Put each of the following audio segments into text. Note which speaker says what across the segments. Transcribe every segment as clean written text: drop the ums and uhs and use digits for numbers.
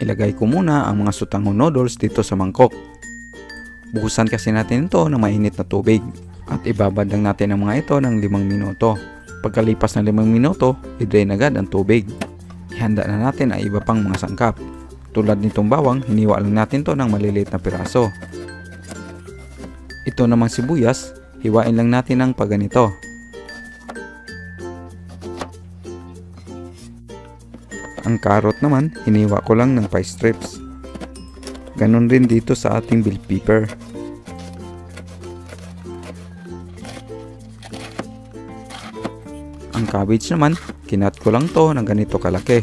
Speaker 1: Ilagay ko muna ang mga sutanghon noodles dito sa mangkok. Buhusan kasi natin ito ng mainit na tubig at ibabad lang natin ang mga ito ng 5 minuto. Pagkalipas ng 5 minuto, i-drain agad ang tubig. Ihanda na natin ang iba pang mga sangkap. Tulad nitong bawang, hiniwa lang natin to ng maliliit na piraso. Ito namang sibuyas, hiwain lang natin ng paganito. Ang carrot naman, hiniwa ko lang ng 5 strips. Ganon rin dito sa ating bell pepper. Ang cabbage naman, kinat ko lang to ng ganito kalaki.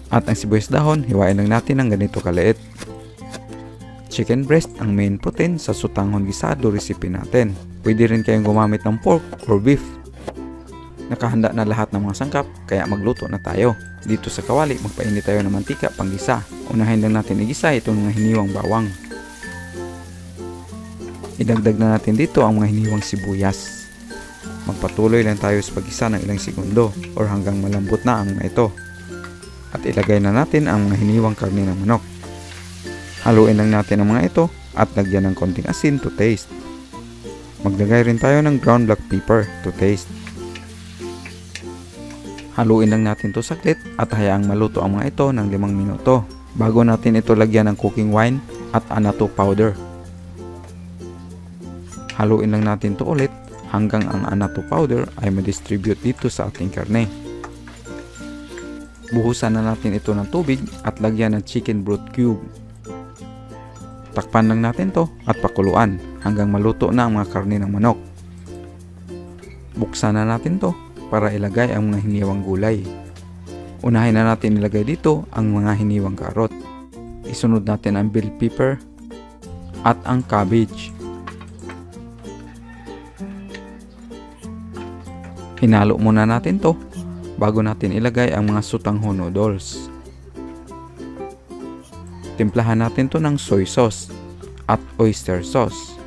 Speaker 1: At ang sibuyas dahon, hiwain lang natin ng ganito kaliit. Chicken breast ang main protein sa sutanghon gisado recipe natin. Pwede rin kayong gumamit ng pork or beef. Nakahanda na lahat ng mga sangkap, kaya magluto na tayo. Dito sa kawali, magpainit tayo ng mantika pang gisa. Unahin lang natin igisa itong mga hiniwang bawang. Idagdag na natin dito ang mga hiniwang sibuyas. Magpatuloy lang tayo sa paggisa ng ilang segundo or hanggang malambot na ang mga ito. At ilagay na natin ang mga hiniwang karne ng manok. Haluin lang natin ang mga ito at lagyan ng konting asin to taste. Maglagay rin tayo ng ground black pepper to taste. Haluin lang natin to saglit at hayaang maluto ang mga ito ng 5 minuto bago natin ito lagyan ng cooking wine at annatto powder. Haluin lang natin to ulit hanggang ang annatto powder ay ma-distribute dito sa ating karne. Buhusan na natin ito ng tubig at lagyan ng chicken broth cube. Takpan lang natin to at pakuluan hanggang maluto na ang mga karne ng manok. Buksan na natin to para ilagay ang mga hiniwang gulay. Unahin na natin ilagay dito ang mga hiniwang karot. Isunod natin ang bell pepper at ang cabbage. Hinalo muna natin to bago natin ilagay ang mga sutanghon noodles. Timplahan natin to ng soy sauce at oyster sauce.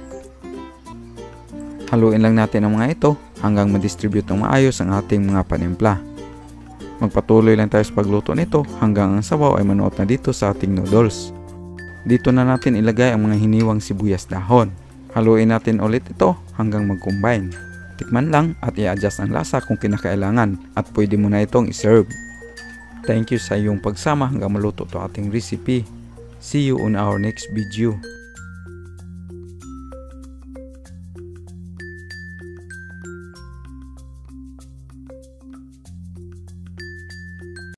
Speaker 1: Haluin lang natin ang mga ito hanggang ma-distribute ng maayos ang ating mga panimpla. Magpatuloy lang tayo sa pagluto nito hanggang ang sabaw ay manuot na dito sa ating noodles. Dito na natin ilagay ang mga hiniwang sibuyas dahon. Haluin natin ulit ito hanggang mag-combine. Tikman lang at i-adjust ang lasa kung kinakailangan at pwede mo na itong iserve. Thank you sa iyong pagsama hanggang maluto to ating recipe. See you on our next video.